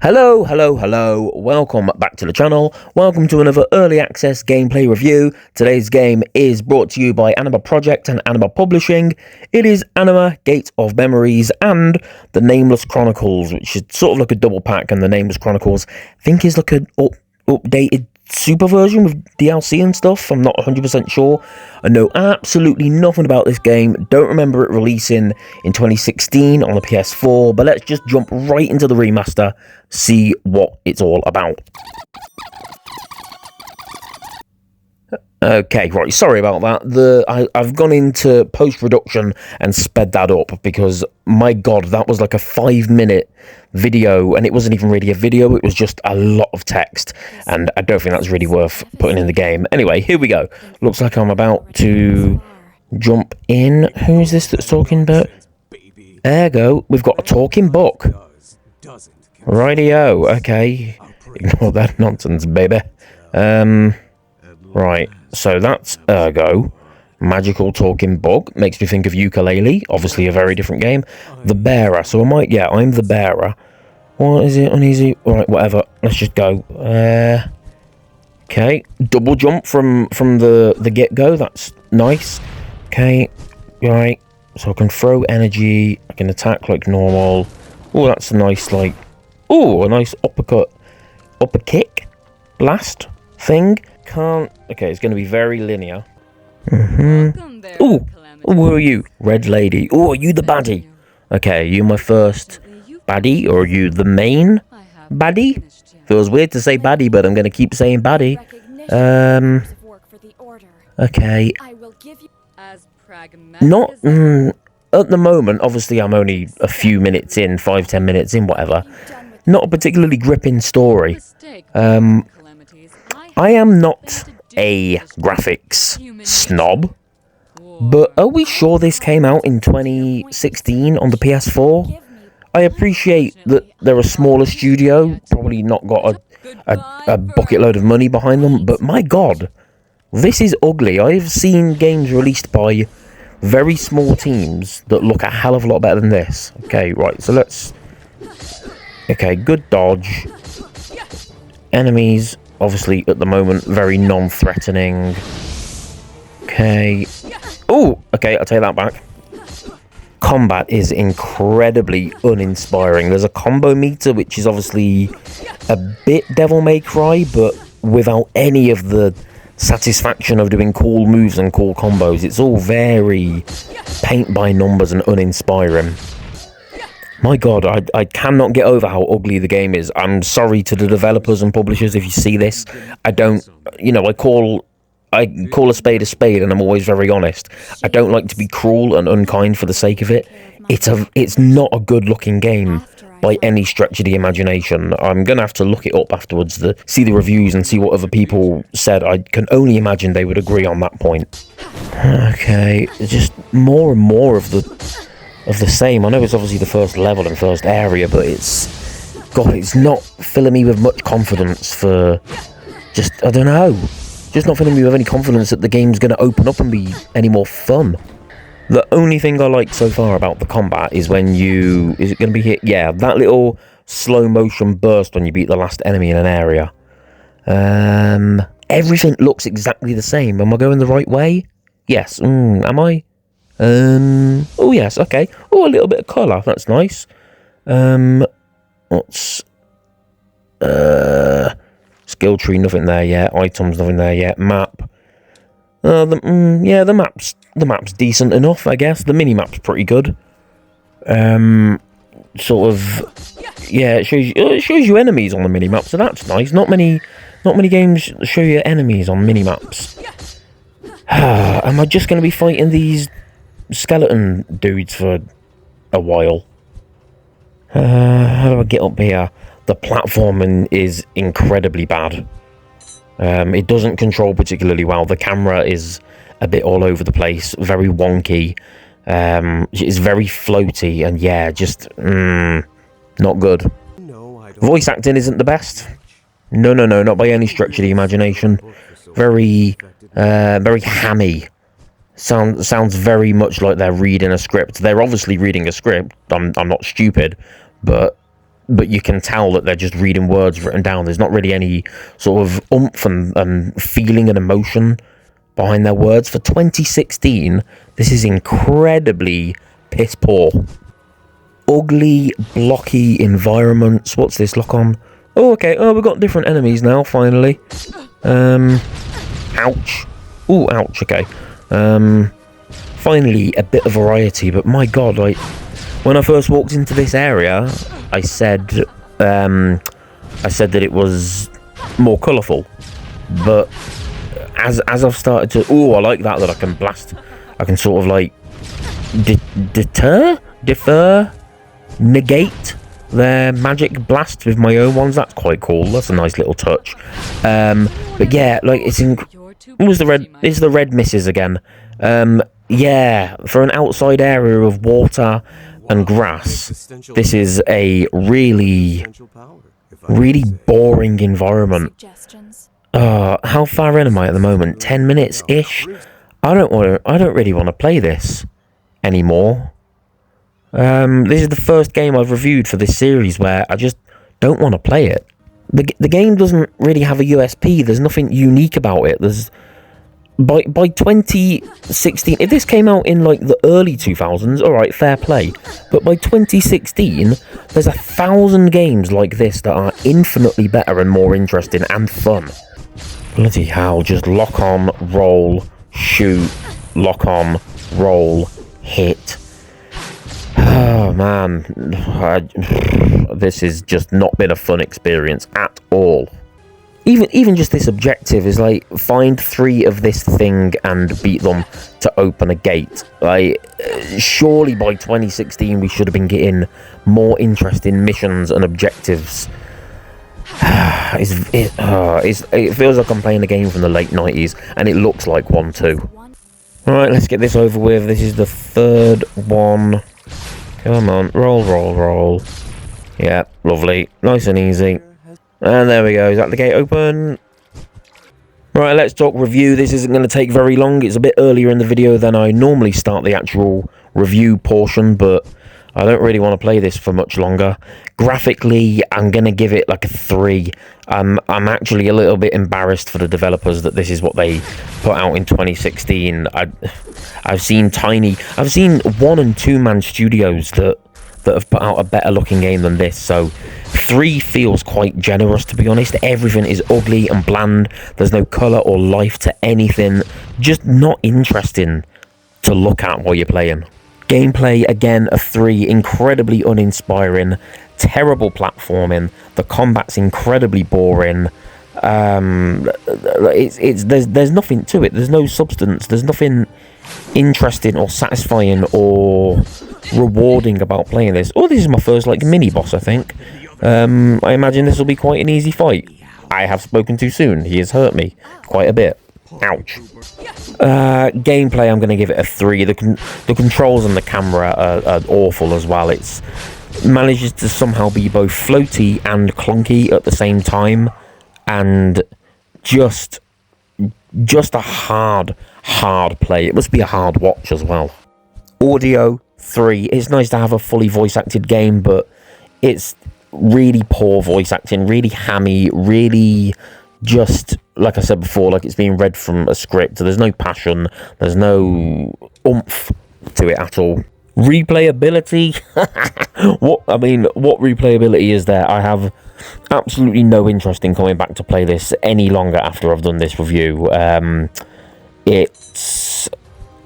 Hello, welcome back to the channel, welcome to another early access gameplay review. Today's game is brought to you by Anima Project and Anima Publishing. It is Anima, Gate of Memories and The Nameless Chronicles, which is sort of like a double pack, and The Nameless Chronicles I think is like an updated super version with DLC and stuff. I'm not 100% sure. I know absolutely nothing about this game, don't remember it releasing in 2016 on the PS4, but let's just jump right into the remaster, see what it's all about. Okay, right, sorry about that. I've gone into post-production and sped that up because, my god, that was like a 5-minute video, and it wasn't even really a video, it was just a lot of text, and I don't think that's really worth putting in the game. Anyway, here we go. Looks like I'm about to jump in. Who's this that's talking about? Ergo, we've got a talking book. Rightio, okay. Ignore that nonsense, baby. Right, so that's Ergo. Magical talking book. Makes me think of Ukulele. Obviously a very different game. The Bearer. So I'm the Bearer. What is it? Uneasy? Alright, whatever. Let's just go. Okay. Double jump from the get-go. That's nice. Okay. Right. So I can throw energy. I can attack like normal. Oh, that's a nice, like... Oh, a nice uppercut. Upper kick? Blast? Thing? Can't... Okay, it's going to be very linear. Ooh, who are you? Red lady. Oh, are you the baddie? Okay, are you my first baddie, or are you the main baddie? Feels weird to say baddie, but I'm going to keep saying baddie. Okay. Not... at the moment, obviously I'm only a few minutes in, 5-10 minutes in, whatever. Not a particularly gripping story. I am not a graphics snob, but are we sure this came out in 2016 on the PS4? I appreciate that they're a smaller studio, probably not got a bucket load of money behind them, but my god, this is ugly. I've seen games released by very small teams that look a hell of a lot better than this. Okay, right, so let's... Okay, good dodge. Enemies... Obviously, at the moment, very non-threatening. Okay. Oh, okay, I'll take that back. Combat is incredibly uninspiring. There's a combo meter, which is obviously a bit Devil May Cry, but without any of the satisfaction of doing cool moves and cool combos. It's all very paint by numbers and uninspiring. My god, I cannot get over how ugly the game is. I'm sorry to the developers and publishers if you see this. I don't, you know, I call a spade, and I'm always very honest. I don't like to be cruel and unkind for the sake of it. It's not a good looking game by any stretch of the imagination. I'm going to have to look it up afterwards, see the reviews and see what other people said. I can only imagine they would agree on that point. Okay, just more and more of the same. I know it's obviously the first level and first area, but it's not filling me with much confidence for just, I don't know, just not filling me with any confidence that the game's going to open up and be any more fun. The only thing I like so far about the combat is when is it going to be hit? Yeah, that little slow motion burst when you beat the last enemy in an area. Everything looks exactly the same. Am I going the right way? Yes. Am I? Oh yes, okay. Oh, a little bit of colour, that's nice. What's... skill tree, nothing there yet. Items, nothing there yet. Map. Yeah, the map's decent enough, I guess. The mini-map's pretty good. Sort of... Yeah, it shows you enemies on the mini-map, so that's nice. Not many games show you enemies on mini-maps. Am I just going to be fighting these skeleton dudes for a while? How do I get up here? The platforming is incredibly bad. It doesn't control particularly well. The camera is a bit all over the place, very wonky. It's very floaty, and yeah, just not good. Voice acting isn't the best. No, not by any stretch of the imagination. Very hammy. Sounds very much like they're reading a script. They're obviously reading a script. I'm not stupid, but you can tell that they're just reading words written down. There's not really any sort of oomph and feeling and emotion behind their words. For 2016, this is incredibly piss poor. Ugly, blocky environments. What's this? Lock on. Oh, okay. Oh, we've got different enemies now, finally. Ouch. Ooh, ouch, okay. Finally, a bit of variety, but my god, like, when I first walked into this area, I said that it was more colourful, but as I've started to, I like that I can blast, I can sort of like defer, negate their magic blast with my own ones. That's quite cool. That's a nice little touch. But yeah, like it's the red misses again. Yeah, for an outside area of water and grass, this is a really boring environment. How far in am I at the moment? 10 minutes ish. I don't really want to play this anymore. This is the first game I've reviewed for this series where I just don't want to play it. The game doesn't really have a USP. There's nothing unique about it. By 2016, if this came out in like the early 2000s, alright, fair play. But by 2016, there's 1,000 games like this that are infinitely better and more interesting and fun. Bloody hell, just lock on, roll, shoot, lock on, roll, hit. Oh man, this has just not been a fun experience at all. Even just this objective is like, find 3 of this thing and beat them to open a gate. Like, surely by 2016 we should have been getting more interesting missions and objectives. It feels like I'm playing a game from the late 90s, and it looks like one too. Alright, let's get this over with. This is the 3rd one. Come on, roll. Yeah, lovely. Nice and easy. And there we go. Is that the gate open? Right, let's talk review. This isn't going to take very long. It's a bit earlier in the video than I normally start the actual review portion, but I don't really want to play this for much longer. Graphically, I'm going to give it like a 3. I'm actually a little bit embarrassed for the developers that this is what they put out in 2016. I've seen 1- and 2-man studios that have put out a better looking game than this, so 3 feels quite generous, to be honest. Everything is ugly and bland. There's no colour or life to anything. Just not interesting to look at while you're playing. Gameplay, again, a 3. Incredibly uninspiring. Terrible platforming. The combat's incredibly boring. There's nothing to it. There's no substance. There's nothing interesting or satisfying or rewarding about playing this. Oh, this is my first like mini boss, I think. I imagine this will be quite an easy fight. I have spoken too soon. He has hurt me quite a bit. Ouch. Gameplay, I'm going to give it a 3. The controls and the camera are awful as well. It manages to somehow be both floaty and clunky at the same time, and just a hard play. It must be a hard watch as well. Audio, 3. It's nice to have a fully voice acted game, but it's really poor voice acting, really hammy, really just, like I said before, like it's being read from a script. There's no passion, there's no oomph to it at all. Replayability? What replayability is there? I have absolutely no interest in coming back to play this any longer after I've done this review. It's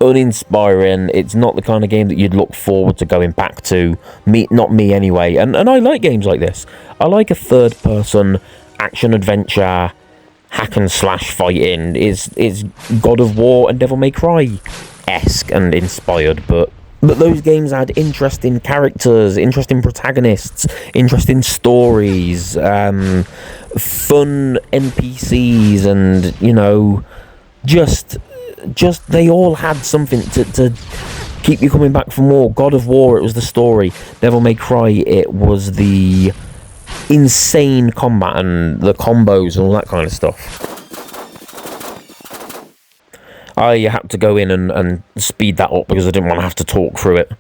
uninspiring. It's not the kind of game that you'd look forward to going back to. Not me anyway. And I like games like this. I like a third-person action-adventure hack and slash fighting. It's God of War and Devil May Cry-esque and inspired, but those games had interesting characters, interesting protagonists, interesting stories, fun NPCs, and, you know, just they all had something to keep you coming back for more. God of War, it was the story. Devil May Cry, it was the insane combat and the combos and all that kind of stuff. I had to go in and speed that up because I didn't want to have to talk through it.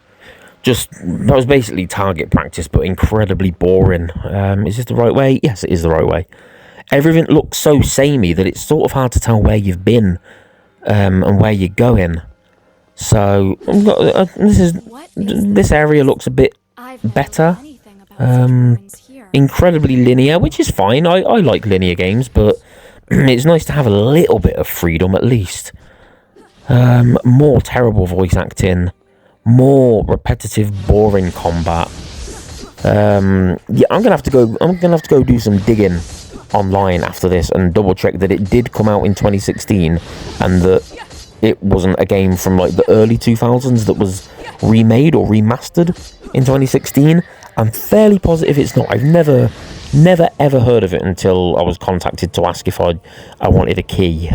That was basically target practice, but incredibly boring. Is this the right way? Yes, it is the right way. Everything looks so samey that it's sort of hard to tell where you've been and where you're going. So this area looks a bit better. Incredibly linear, which is fine. I like linear games, but it's nice to have a little bit of freedom at least. More terrible voice acting, more repetitive, boring combat. Yeah, I'm gonna have to go do some digging online after this and double check that it did come out in 2016 and that it wasn't a game from like the early 2000s that was remade or remastered in 2016. I'm fairly positive it's not. I've never ever heard of it until I was contacted to ask if I wanted a key.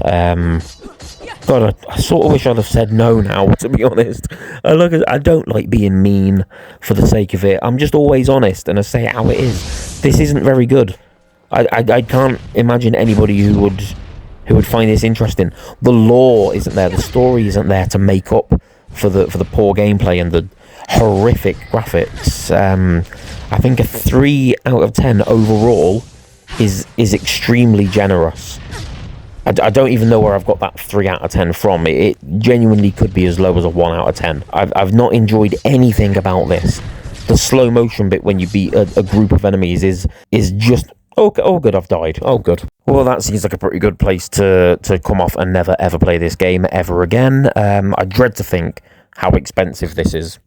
God, I sort of wish I'd have said no now, to be honest. I don't like being mean for the sake of it. I'm just always honest, and I say it how it is. This isn't very good. I can't imagine anybody who would find this interesting. The lore isn't there. The story isn't there to make up for the poor gameplay and the horrific graphics. I think a 3 out of 10 overall is extremely generous. I don't even know where I've got that 3 out of 10 from. It genuinely could be as low as a 1 out of 10. I've not enjoyed anything about this. The slow motion bit when you beat a group of enemies is just... Oh good, I've died. Oh good. Well, that seems like a pretty good place to come off and never ever play this game ever again. I dread to think how expensive this is.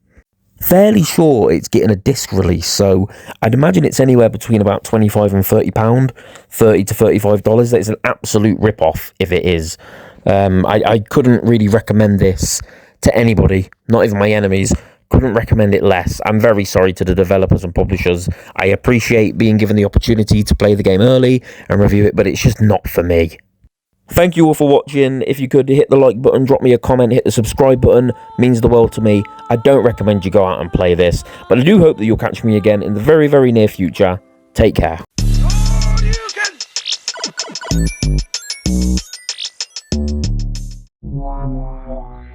Fairly sure it's getting a disc release, so I'd imagine it's anywhere between about £25 and £30, $30 to $35. That is an absolute rip-off if it is. I couldn't really recommend this to anybody, not even my enemies. Couldn't recommend it less. I'm very sorry to the developers and publishers. I appreciate being given the opportunity to play the game early and review it, but it's just not for me. Thank you all for watching. If you could hit the like button, drop me a comment, hit the subscribe button, means the world to me. I don't recommend you go out and play this, but I do hope that you'll catch me again in the very, very near future. Take care. Oh,